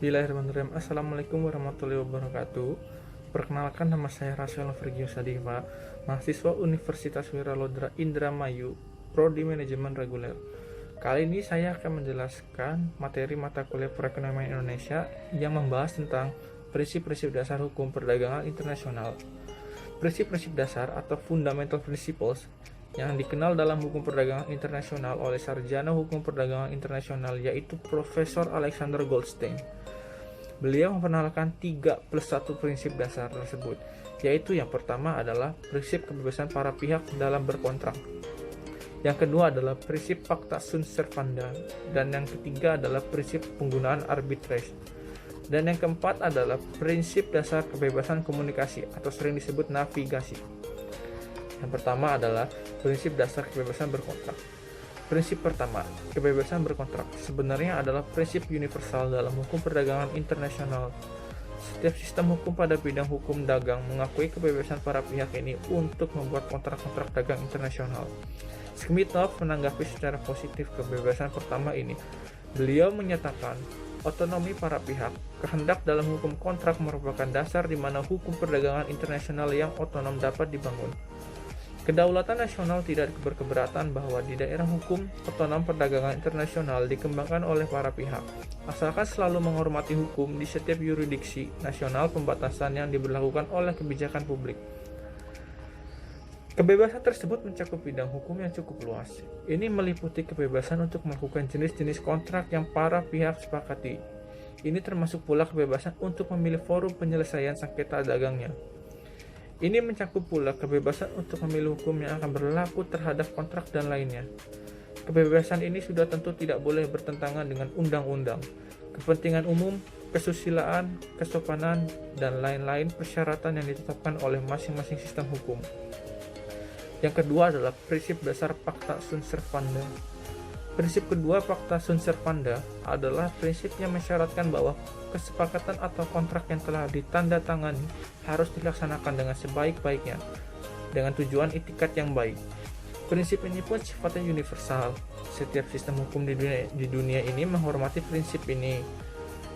Bismillahirrahmanirrahim. Assalamualaikum warahmatullahi wabarakatuh. Perkenalkan, nama saya Rafael Vergio Sadiva, mahasiswa Universitas Wiralodra Indramayu, Prodi Manajemen Reguler. Kali ini saya akan menjelaskan materi mata kuliah Perekonomian Indonesia yang membahas tentang prinsip-prinsip dasar hukum perdagangan internasional. Prinsip-prinsip dasar atau fundamental principles yang dikenal dalam hukum perdagangan internasional oleh sarjana hukum perdagangan internasional yaitu Profesor Alexander Goldstein. Beliau memperkenalkan 3+1 prinsip dasar tersebut, yaitu yang pertama adalah prinsip kebebasan para pihak dalam berkontrak. Yang kedua adalah prinsip pacta sunt servanda, dan yang ketiga adalah prinsip penggunaan arbitrage. Dan yang keempat adalah prinsip dasar kebebasan komunikasi atau sering disebut navigasi. Yang pertama adalah prinsip dasar kebebasan berkontrak. Prinsip pertama, kebebasan berkontrak sebenarnya adalah prinsip universal dalam hukum perdagangan internasional. Setiap sistem hukum pada bidang hukum dagang mengakui kebebasan para pihak ini untuk membuat kontrak-kontrak dagang internasional. Schmithoff menanggapi secara positif kebebasan pertama ini. Beliau menyatakan, otonomi para pihak, kehendak dalam hukum kontrak merupakan dasar di mana hukum perdagangan internasional yang otonom dapat dibangun. Kedaulatan nasional tidak berkeberatan bahwa di daerah hukum otonom perdagangan internasional dikembangkan oleh para pihak, asalkan selalu menghormati hukum di setiap yurisdiksi nasional pembatasan yang diberlakukan oleh kebijakan publik. Kebebasan tersebut mencakup bidang hukum yang cukup luas. Ini meliputi kebebasan untuk melakukan jenis-jenis kontrak yang para pihak sepakati. Ini termasuk pula kebebasan untuk memilih forum penyelesaian sengketa dagangnya. Ini mencakup pula kebebasan untuk memilih hukum yang akan berlaku terhadap kontrak dan lainnya. Kebebasan ini sudah tentu tidak boleh bertentangan dengan undang-undang, kepentingan umum, kesusilaan, kesopanan, dan lain-lain persyaratan yang ditetapkan oleh masing-masing sistem hukum. Yang kedua adalah prinsip dasar pacta sunt servanda. Prinsip kedua pacta sunt servanda adalah prinsip yang mensyaratkan bahwa kesepakatan atau kontrak yang telah ditandatangani harus dilaksanakan dengan sebaik-baiknya dengan tujuan itikat yang baik. Prinsip ini pun sifatnya universal. Setiap sistem hukum di dunia ini menghormati prinsip ini.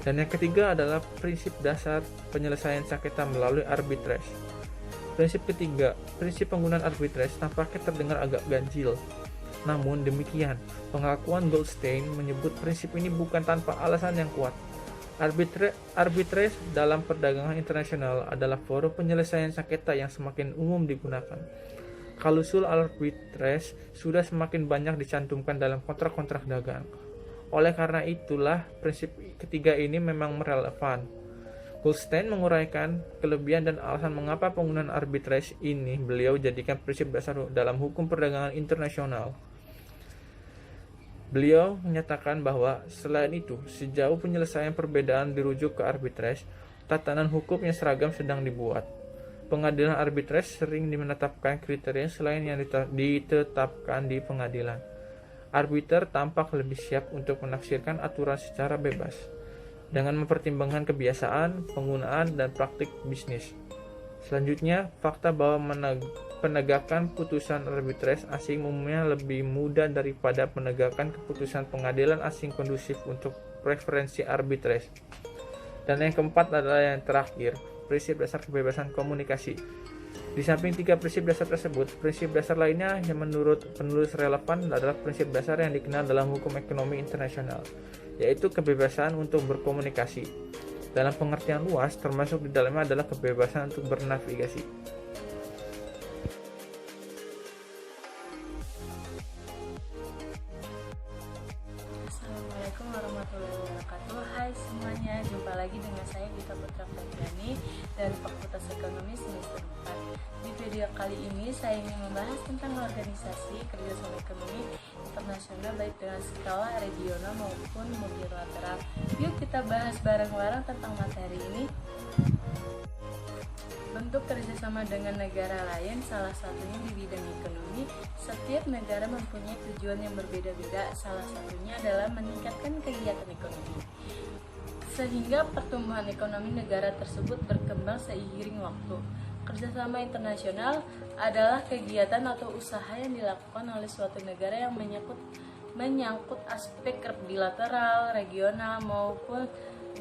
Dan yang ketiga adalah prinsip dasar penyelesaian sengketa melalui arbitrage. Prinsip ketiga, prinsip penggunaan arbitrage tampaknya terdengar agak ganjil. Namun demikian, pengakuan Goldstein menyebut prinsip ini bukan tanpa alasan yang kuat. Arbitrage dalam perdagangan internasional adalah forum penyelesaian sengketa yang semakin umum digunakan. Klausul arbitrage sudah semakin banyak dicantumkan dalam kontrak-kontrak dagang. Oleh karena itulah, prinsip ketiga ini memang relevan. Goldstein menguraikan kelebihan dan alasan mengapa penggunaan arbitrage ini beliau jadikan prinsip dasar dalam hukum perdagangan internasional. Beliau menyatakan bahwa selain itu, sejauh penyelesaian perbedaan dirujuk ke arbitrage, tatanan hukum yang seragam sedang dibuat. Pengadilan arbitrage sering menetapkan kriteria selain yang ditetapkan di pengadilan. Arbiter tampak lebih siap untuk menafsirkan aturan secara bebas, dengan mempertimbangkan kebiasaan, penggunaan, dan praktik bisnis. Selanjutnya, fakta bahwa penegakan putusan arbitrage asing umumnya lebih mudah daripada penegakan keputusan pengadilan asing kondusif untuk preferensi arbitrage. Dan yang keempat adalah yang terakhir, prinsip dasar kebebasan komunikasi. Di samping 3 prinsip dasar tersebut, prinsip dasar lainnya yang menurut penulis relevan adalah prinsip dasar yang dikenal dalam hukum ekonomi internasional, yaitu kebebasan untuk berkomunikasi. Dalam pengertian luas, termasuk di dalamnya adalah kebebasan untuk bernavigasi. Assalamualaikum warahmatullahi wabarakatuh. Hai semuanya, jumpa lagi dengan saya Gita Putra Febriani dari Fakultas Ekonomi semester 4. Di video kali ini saya ingin membahas tentang organisasi kerjasama ekonomi internasional baik dengan skala regional maupun multilateral. Yuk kita bahas bareng-bareng tentang materi ini. Bentuk kerjasama dengan negara lain, salah satunya di bidang ekonomi. Setiap negara mempunyai tujuan yang berbeda-beda, salah satunya adalah meningkatkan kegiatan ekonomi, sehingga pertumbuhan ekonomi negara tersebut berkembang seiring waktu. Kerjasama internasional adalah kegiatan atau usaha yang dilakukan oleh suatu negara yang menyangkut aspek bilateral, regional maupun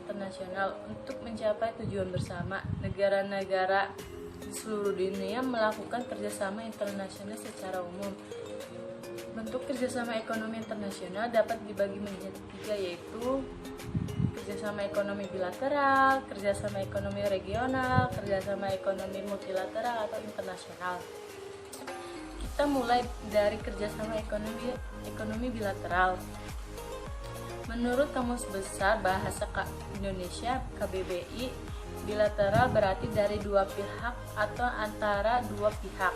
internasional untuk mencapai tujuan bersama. Negara-negara di seluruh dunia melakukan kerjasama internasional secara umum. Bentuk kerjasama ekonomi internasional dapat dibagi menjadi tiga, yaitu kerjasama ekonomi bilateral, kerjasama ekonomi regional, kerjasama ekonomi multilateral atau internasional. Kita mulai dari kerjasama ekonomi bilateral. Menurut Kamus Besar Bahasa Indonesia KBBI, bilateral berarti dari dua pihak atau antara dua pihak.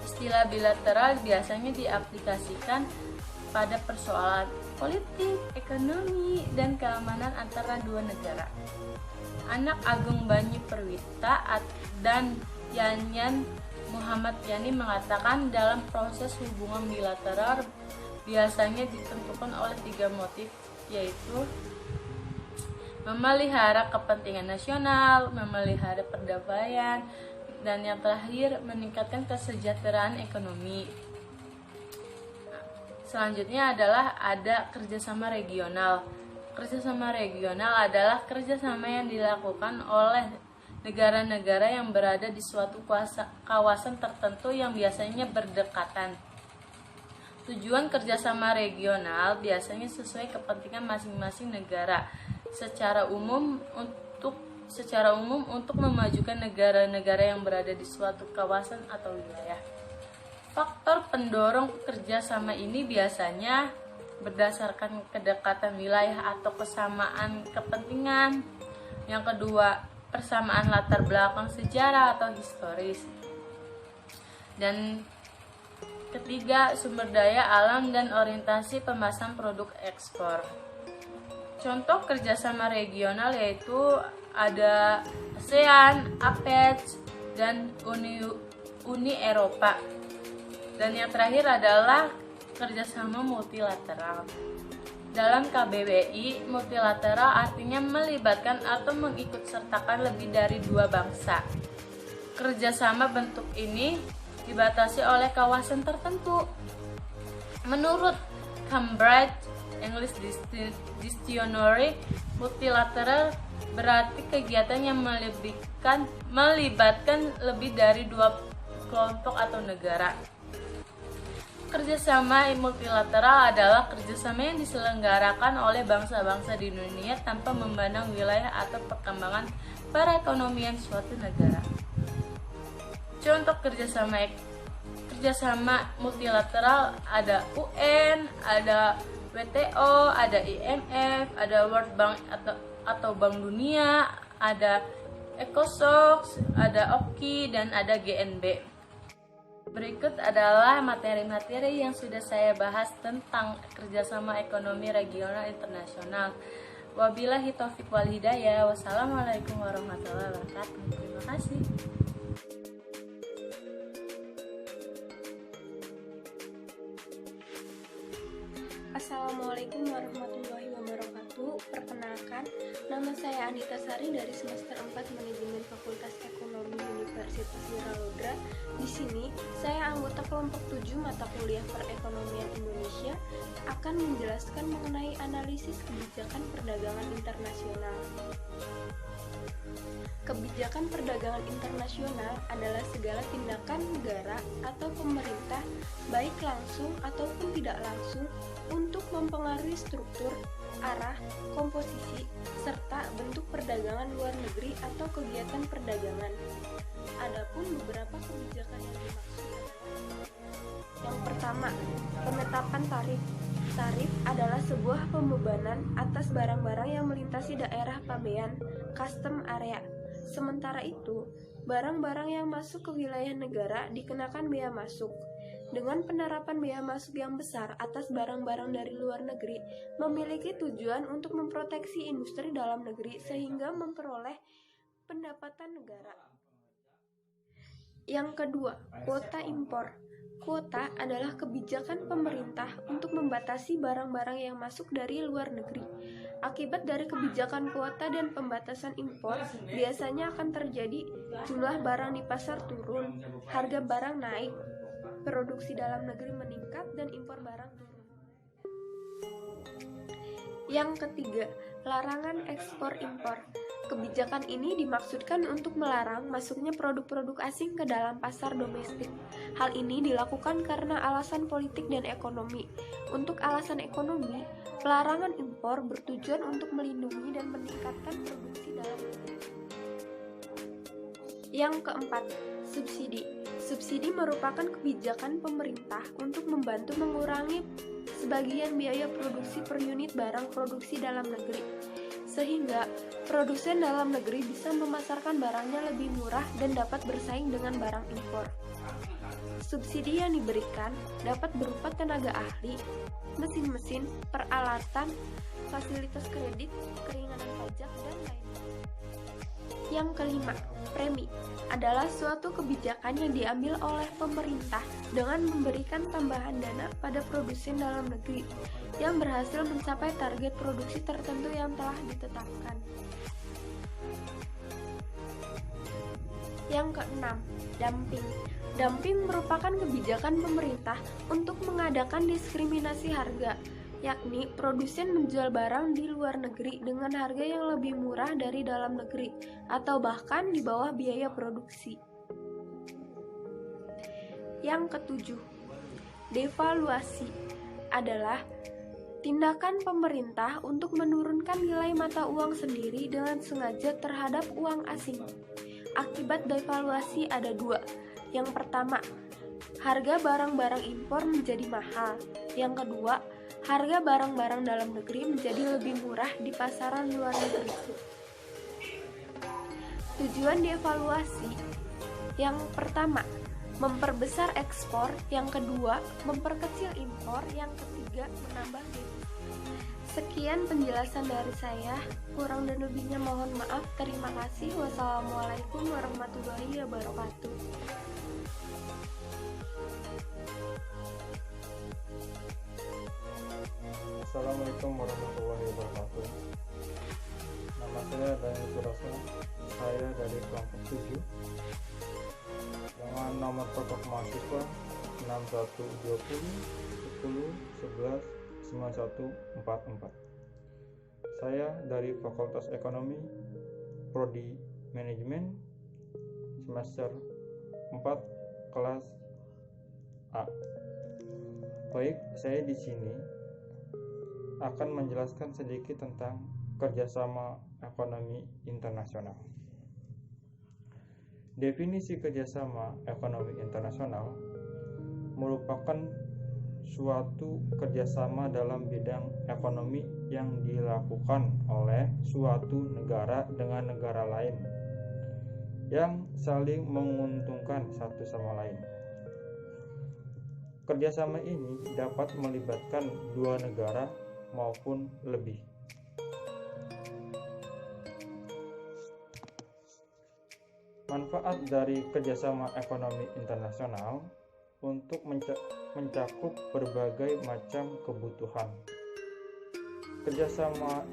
Istilah bilateral biasanya diaplikasikan pada persoalan politik, ekonomi, dan keamanan antara dua negara. Anak Agung Banyu Perwita dan Yanyan Muhammad Yani mengatakan dalam proses hubungan bilateral biasanya ditentukan oleh tiga motif, yaitu memelihara kepentingan nasional, memelihara perdamaian, dan yang terakhir meningkatkan kesejahteraan ekonomi. Selanjutnya adalah ada kerjasama regional. Kerjasama regional adalah kerjasama yang dilakukan oleh negara-negara yang berada di suatu kawasan tertentu yang biasanya berdekatan. Tujuan kerjasama regional biasanya sesuai kepentingan masing-masing negara. Secara umum untuk memajukan negara-negara yang berada di suatu kawasan atau wilayah. Faktor pendorong kerjasama ini biasanya berdasarkan kedekatan wilayah atau kesamaan kepentingan. Yang kedua, persamaan latar belakang sejarah atau historis. Dan ketiga, sumber daya alam dan orientasi pemasaran produk ekspor. Contoh kerjasama regional yaitu ada ASEAN, APEC, dan Uni Eropa. Dan yang terakhir adalah kerjasama multilateral. Dalam KBBI, multilateral artinya melibatkan atau mengikutsertakan lebih dari dua bangsa. Kerjasama bentuk ini dibatasi oleh kawasan tertentu. Menurut Cambridge English Dictionary, multilateral berarti kegiatan yang melibatkan lebih dari dua kelompok atau negara. Kerjasama multilateral adalah kerjasama yang diselenggarakan oleh bangsa-bangsa di dunia tanpa memandang wilayah atau perkembangan perekonomian suatu negara. Contoh kerjasama multilateral ada UN, ada WTO, ada IMF, ada World Bank atau Bank Dunia, ada ECOSOC, ada OKI, dan ada GNB. Berikut adalah materi-materi yang sudah saya bahas tentang kerjasama ekonomi regional internasional. Wabillahi taufiq wal hidayah. Wassalamualaikum warahmatullahi wabarakatuh. Terima kasih. Assalamualaikum warahmatullahi wabarakatuh. Perkenalkan, nama saya Anita Sari dari semester 4 Manajemen Fakultas Ekonomi Universitas Wiralodra. Di sini, saya anggota kelompok 7 mata kuliah Perekonomian Indonesia akan menjelaskan mengenai analisis kebijakan perdagangan internasional. Kebijakan perdagangan internasional adalah segala tindakan negara atau pemerintah, baik langsung ataupun tidak langsung, untuk mempengaruhi struktur, arah, komposisi, serta bentuk perdagangan luar negeri atau kegiatan perdagangan. Adapun beberapa kebijakan yang dimaksud adalah: yang pertama, penetapan tarif. Tarif adalah sebuah pembebanan atas barang-barang yang melintasi daerah pabean, custom area. Sementara itu, barang-barang yang masuk ke wilayah negara dikenakan bea masuk. Dengan penerapan bea masuk yang besar atas barang-barang dari luar negeri, memiliki tujuan untuk memproteksi industri dalam negeri sehingga memperoleh pendapatan negara. Yang kedua, kuota impor. Kuota adalah kebijakan pemerintah untuk membatasi barang-barang yang masuk dari luar negeri. Akibat dari kebijakan kuota dan pembatasan impor, biasanya akan terjadi jumlah barang di pasar turun, harga barang naik, produksi dalam negeri meningkat, dan impor barang turun. Yang ketiga, Larangan ekspor-impor. Kebijakan ini dimaksudkan untuk melarang masuknya produk-produk asing ke dalam pasar domestik. Hal ini dilakukan karena alasan politik dan ekonomi. Untuk alasan ekonomi, pelarangan impor bertujuan untuk melindungi dan meningkatkan produksi dalam negeri. Yang keempat, subsidi. Subsidi merupakan kebijakan pemerintah untuk membantu mengurangi sebagian biaya produksi per unit barang produksi dalam negeri, sehingga produsen dalam negeri bisa memasarkan barangnya lebih murah dan dapat bersaing dengan barang impor. Subsidi yang diberikan dapat berupa tenaga ahli, mesin-mesin, peralatan, fasilitas kredit, keringanan pajak, dan lainnya. Yang kelima, premi adalah suatu kebijakan yang diambil oleh pemerintah dengan memberikan tambahan dana pada produsen dalam negeri yang berhasil mencapai target produksi tertentu yang telah ditetapkan. Yang keenam, dumping. Dumping merupakan kebijakan pemerintah untuk mengadakan diskriminasi harga, yakni produsen menjual barang di luar negeri dengan harga yang lebih murah dari dalam negeri atau bahkan di bawah biaya produksi. Yang ketujuh, devaluasi adalah tindakan pemerintah untuk menurunkan nilai mata uang sendiri dengan sengaja terhadap uang asing. Akibat devaluasi ada dua. Yang pertama, harga barang-barang impor menjadi mahal. Yang kedua, harga barang-barang dalam negeri menjadi lebih murah di pasaran luar negeri. Tujuan devaluasi yang pertama, memperbesar ekspor. Yang kedua, memperkecil impor. Yang ketiga, menambah devisa. Sekian penjelasan dari saya. Kurang dan lebihnya mohon maaf. Terima kasih. Wassalamualaikum warahmatullahi wabarakatuh. Assalamualaikum warahmatullahi wabarakatuh. Nama saya Daniel Surasa. Saya dari kelompok 7 dengan nomor pokok mahasiswa 6120 10 11 9144. Saya dari Fakultas Ekonomi Prodi Manajemen semester 4 kelas A. Baik, saya di sini akan menjelaskan sedikit tentang kerjasama ekonomi internasional. Definisi kerjasama ekonomi internasional merupakan suatu kerjasama dalam bidang ekonomi yang dilakukan oleh suatu negara dengan negara lain yang saling menguntungkan satu sama lain. Kerjasama ini dapat melibatkan dua negara maupun lebih. Manfaat dari kerjasama ekonomi internasional untuk mencakup berbagai macam kebutuhan. Kerjasama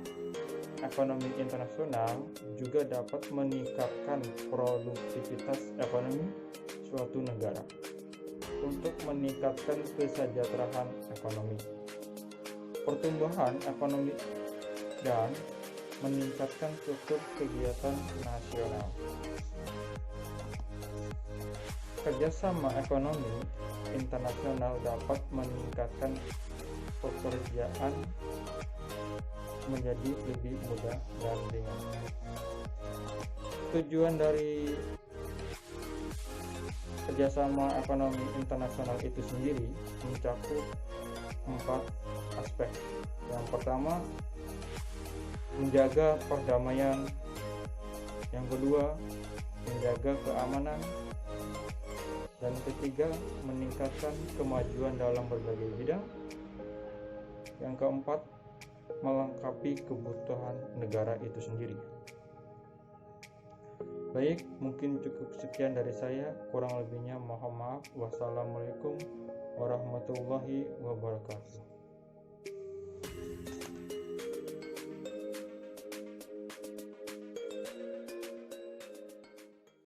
ekonomi internasional juga dapat meningkatkan produktivitas ekonomi suatu negara untuk meningkatkan kesejahteraan ekonomi, pertumbuhan ekonomi, dan meningkatkan struktur kegiatan nasional. Kerjasama ekonomi internasional dapat meningkatkan pekerjaan menjadi lebih mudah dan ringan. Tujuan dari kerjasama ekonomi internasional itu sendiri mencakup 4 aspek. Yang pertama, menjaga perdamaian. Yang kedua, menjaga keamanan. Dan ketiga, meningkatkan kemajuan dalam berbagai bidang. Yang keempat, melengkapi kebutuhan negara itu sendiri. Baik, mungkin cukup sekian dari saya. Kurang lebihnya mohon maaf. Wassalamualaikum warahmatullahi wabarakatuh.